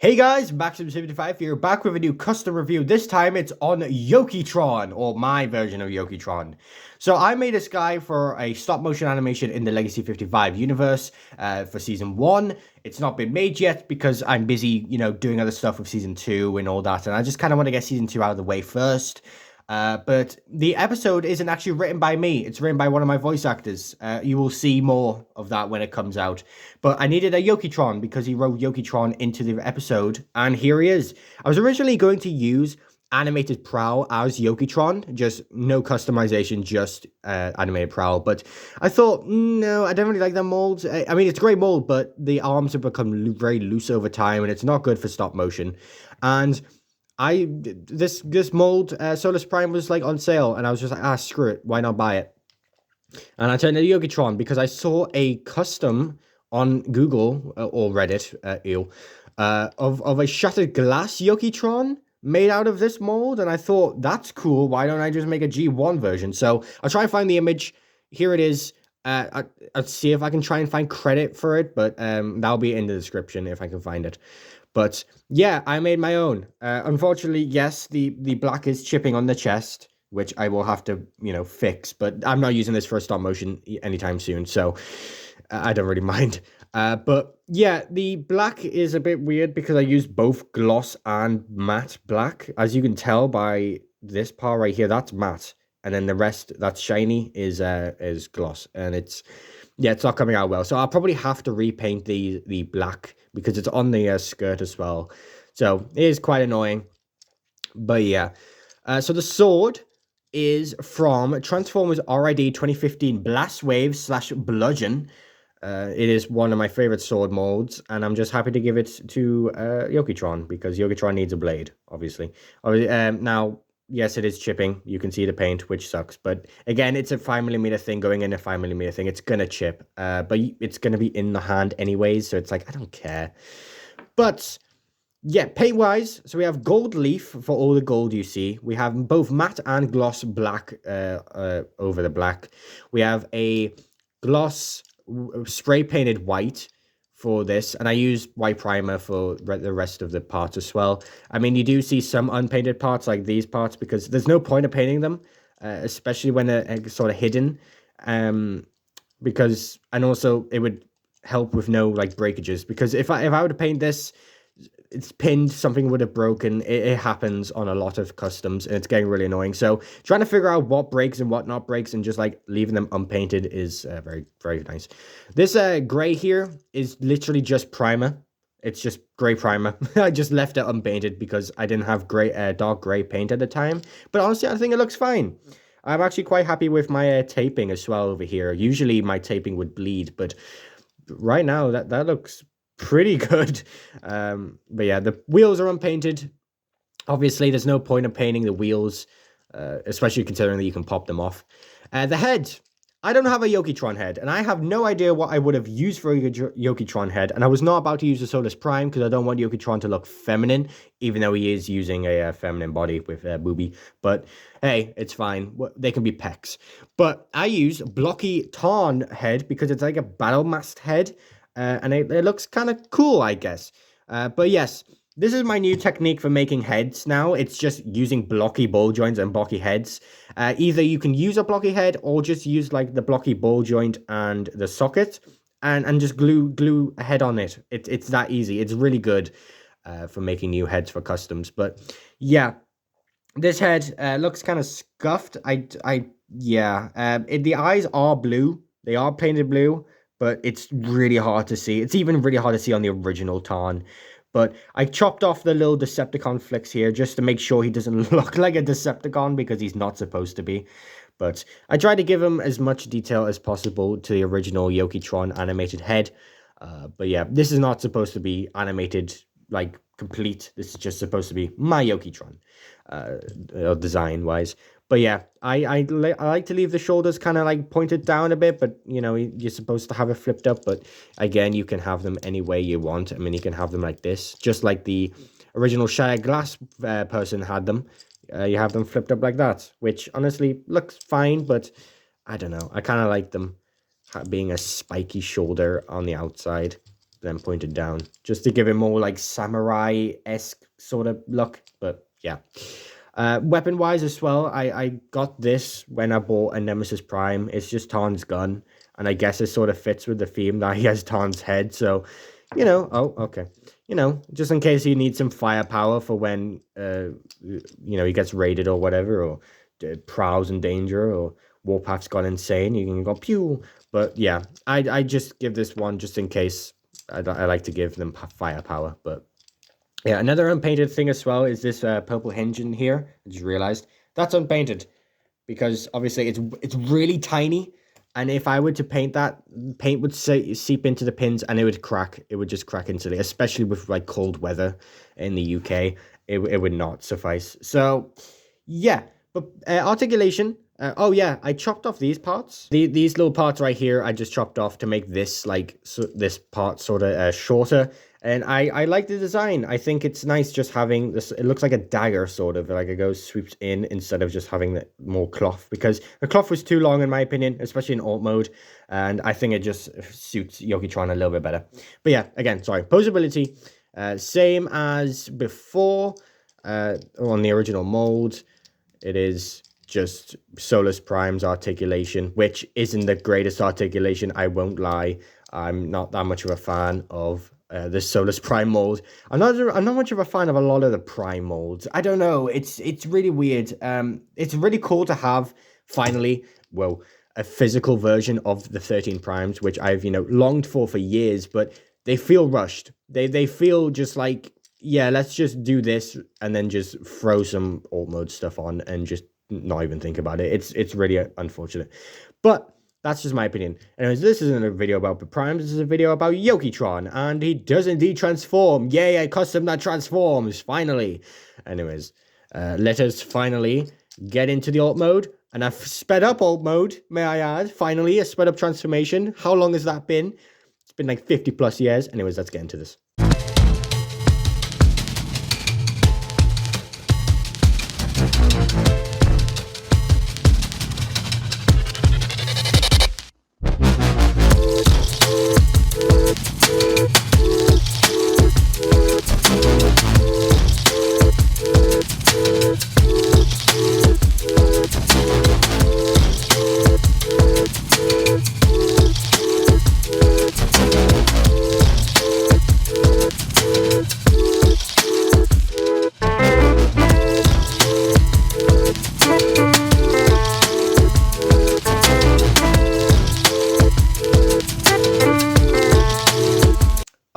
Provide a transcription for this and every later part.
Hey guys, Max75 here, back with a new custom review. This time it's on YOKETRON, or my version of YOKETRON. So I made this guy for a stop motion animation in the Legacy 55 universe for Season 1. It's not been made yet because I'm busy, doing other stuff with Season 2 and all that, and I just kind of want to get Season 2 out of the way first. But the episode isn't actually written by me. It's written by one of my voice actors. You will see more of that when it comes out. But I needed a YOKETRON because he wrote YOKETRON into the episode. And here he is. I was originally going to use animated Prowl as YOKETRON. Just no customization, just animated Prowl. But I thought, no, I don't really like that mold. I mean, it's a great mold, but the arms have become very loose over time. And it's not good for stop motion. And this mold Solus Prime was like on sale, and I was just like, screw it, why not buy it? And I turned to YOKETRON because I saw a custom on Google or Reddit, of a shattered glass YOKETRON made out of this mold, and I thought that's cool. Why don't I just make a G1 version? So I'll try and find the image. Here it is. I'll see if I can try and find credit for it, but that'll be in the description if I can find it. But yeah, I made my own. Unfortunately, yes, the black is chipping on the chest, which I will have to, fix. But I'm not using this for a stop motion anytime soon, so I don't really mind. But yeah, the black is a bit weird because I used both gloss and matte black. As you can tell by this part right here, that's matte. And then the rest that's shiny is gloss. And it's not coming out well. So I'll probably have to repaint the black because it's on the skirt as well. So it is quite annoying. But yeah. So the sword is from Transformers RID 2015 Blast Wave / Bludgeon. It is one of my favorite sword molds, and I'm just happy to give it to YOKETRON because YOKETRON needs a blade, obviously. Now, yes, it is chipping. You can see the paint, which sucks. But again, it's a 5mm thing going in a 5mm thing. It's going to chip, but it's going to be in the hand anyways. So it's like, I don't care. But yeah, paint-wise, so we have gold leaf for all the gold you see. We have both matte and gloss black over the black. We have a gloss spray painted white for this, and I use white primer for the rest of the parts as well. I mean, you do see some unpainted parts like these parts because there's no point of painting them, especially when they're sort of hidden, because, and also it would help with no like breakages, because if I were to paint this, it's pinned, something would have broken. It happens on a lot of customs, and it's getting really annoying. So trying to figure out what breaks and what not breaks, and just like leaving them unpainted is very, very nice. This gray here is literally just primer. It's just gray primer. I just left it unpainted because I didn't have dark gray paint at the time. But honestly, I think it looks fine. I'm actually quite happy with my taping as well over here. Usually my taping would bleed, but right now that looks pretty good. But yeah, the wheels are unpainted. Obviously, there's no point in painting the wheels, especially considering that you can pop them off. The head. I don't have a YOKETRON head, and I have no idea what I would have used for a YOKETRON head, and I was not about to use the Solus Prime because I don't want YOKETRON to look feminine, even though he is using a feminine body with a boobie. But hey, it's fine. They can be pecs. But I use Blocky Tarn head because it's like a battle mast head, and it looks kind of cool, I guess. But yes, this is my new technique for making heads now. It's just using blocky ball joints and blocky heads. Either you can use a blocky head or just use like the blocky ball joint and the socket and just glue a head on it. It's that easy. It's really good for making new heads for customs. But yeah, this head looks kind of scuffed. The eyes are blue. They are painted blue, but it's really hard to see. It's even really hard to see on the original Tarn. But I chopped off the little Decepticon flicks here just to make sure he doesn't look like a Decepticon because he's not supposed to be. But I tried to give him as much detail as possible to the original YOKETRON animated head. But yeah, this is not supposed to be animated, like, complete. This is just supposed to be my YOKETRON, design-wise. But yeah, I like to leave the shoulders kind of like pointed down a bit, but you're supposed to have it flipped up. But again, you can have them any way you want. I mean, you can have them like this, just like the original Shattered Glass person had them. You have them flipped up like that, which honestly looks fine, but I don't know. I kind of like them being a spiky shoulder on the outside. then pointed down, just to give it more like samurai-esque sort of look. But yeah. Weapon wise as well, I got this when I bought a Nemesis Prime. It's just Tarn's gun, and I guess it sort of fits with the theme that he has Tarn's head. So, okay, just in case you need some firepower for when he gets raided or whatever, or prowls in danger, or Warpath's gone insane, you can go pew. But yeah, I just give this one just in case. I like to give them firepower, but. Yeah, another unpainted thing as well is this purple hinge in here. I just realized that's unpainted because obviously it's really tiny, and if I were to paint that, paint would seep into the pins and it would crack. It would just crack instantly, especially with like cold weather in the UK. It would not suffice. So yeah, but articulation. Oh yeah, I chopped off these parts. These little parts right here, I just chopped off to make this this part sort of shorter. And I like the design. I think it's nice just having this. It looks like a dagger, sort of, like it goes sweeps in instead of just having the more cloth, because the cloth was too long in my opinion, especially in alt mode. And I think it just suits YOKETRON a little bit better. But yeah, again, sorry. Posability, same as before on the original mold. It is just Solus Prime's articulation, which isn't the greatest articulation, I won't lie. I'm not that much of a fan of the Solus Prime mold. I'm not much of a fan of a lot of the Prime molds. I don't know. It's really weird. It's really cool to have finally, well, a physical version of the 13 Primes, which I've longed for years. But they feel rushed. They feel just like, yeah, let's just do this and then just throw some alt mode stuff on and just not even think about it. It's really unfortunate, but that's just my opinion. Anyways, this isn't a video about the Primes. This is a video about YOKETRON, and he does indeed transform. Yay, a custom that transforms, finally. Anyways, let us finally get into the alt mode, and I've sped up alt mode, may I add. Finally, a sped up transformation. How long has that been? It's been like 50 plus years. Anyways, let's get into this.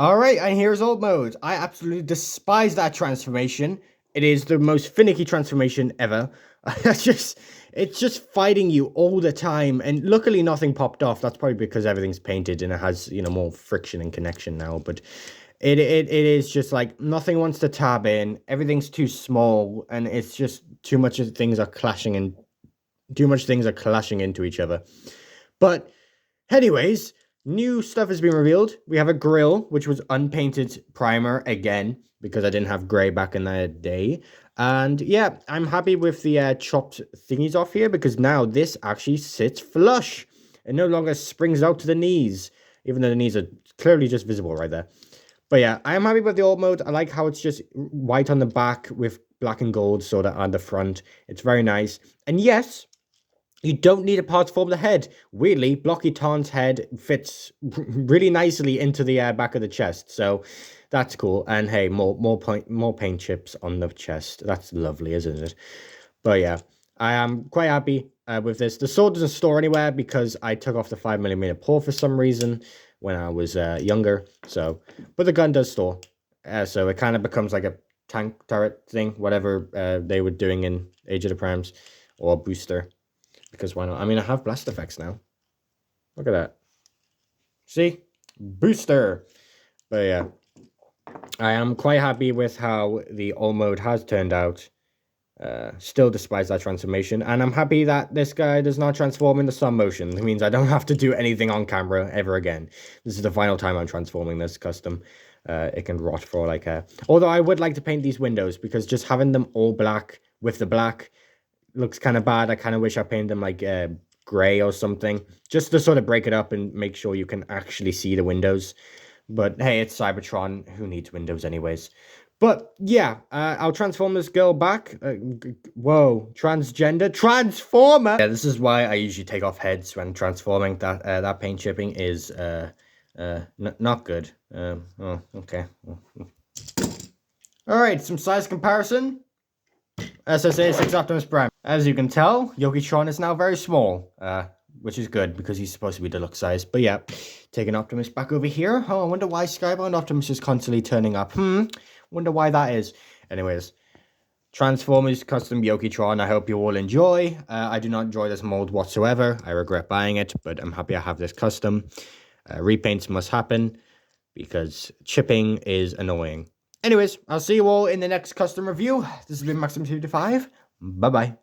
Alright, and here's alt mode. I absolutely despise that transformation. It is the most finicky transformation ever. It's just fighting you all the time, and luckily nothing popped off. That's probably because everything's painted and it has, more friction and connection now, but it is just like nothing wants to tab in. Everything's too small, and it's just too much things are clashing into each other. But anyways, new stuff has been revealed. We have a grill, which was unpainted primer again, because I didn't have gray back in the day. And yeah, I'm happy with the chopped thingies off here, because now this actually sits flush. It no longer springs out to the knees, even though the knees are clearly just visible right there. But yeah, I am happy with the alt mode. I like how it's just white on the back with black and gold sort of on the front. It's very nice. And yes, you don't need a part to form the head. Weirdly, Blocky Tarn's head fits really nicely into the back of the chest, so that's cool. And hey, more paint chips on the chest. That's lovely, isn't it? But yeah, I am quite happy with this. The sword doesn't store anywhere because I took off the 5mm port for some reason when I was younger. So, but the gun does store. So it kind of becomes like a tank turret thing, whatever they were doing in Age of the Primes, or booster. Because why not? I mean, I have blast effects now. Look at that. See? Booster! But yeah. I am quite happy with how the alt mode has turned out. Still despise that transformation. And I'm happy that this guy does not transform into sun motion. It means I don't have to do anything on camera ever again. This is the final time I'm transforming this custom. It can rot for like a... Although I would like to paint these windows, because just having them all black with the black looks kind of bad. I kind of wish I painted them like gray or something, just to sort of break it up and make sure you can actually see the windows. But hey, it's Cybertron. Who needs Windows anyways? But yeah, I'll transform this girl back. Whoa, transgender transformer. Yeah, this is why I usually take off heads when transforming. That paint chipping is not good. Oh, okay. All right, some size comparison. SSA 6 Optimus Prime. As you can tell, YOKETRON is now very small, which is good because he's supposed to be deluxe size. But yeah, taking Optimus back over here. Oh, I wonder why Skybound Optimus is constantly turning up. Wonder why that is. Anyways, Transformers Custom YOKETRON. I hope you all enjoy. I do not enjoy this mold whatsoever. I regret buying it, but I'm happy I have this custom. Repaints must happen because chipping is annoying. Anyways, I'll see you all in the next custom review. This has been Maxim 55. Bye-bye.